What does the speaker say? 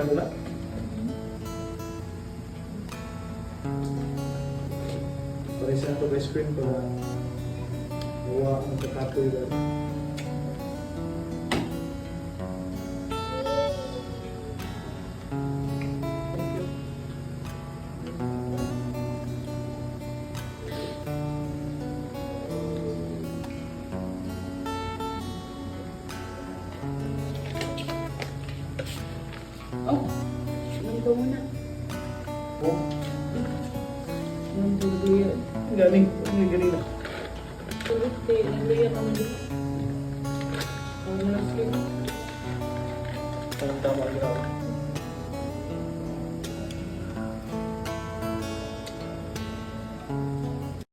Gula. Pares na ito ice cream para gawa ang kakapoy na. Oh, nandito muna. Oh, Nandito yun. galing na. Sulit din. Nandito naman dito. Ang naskin. Tama-tama.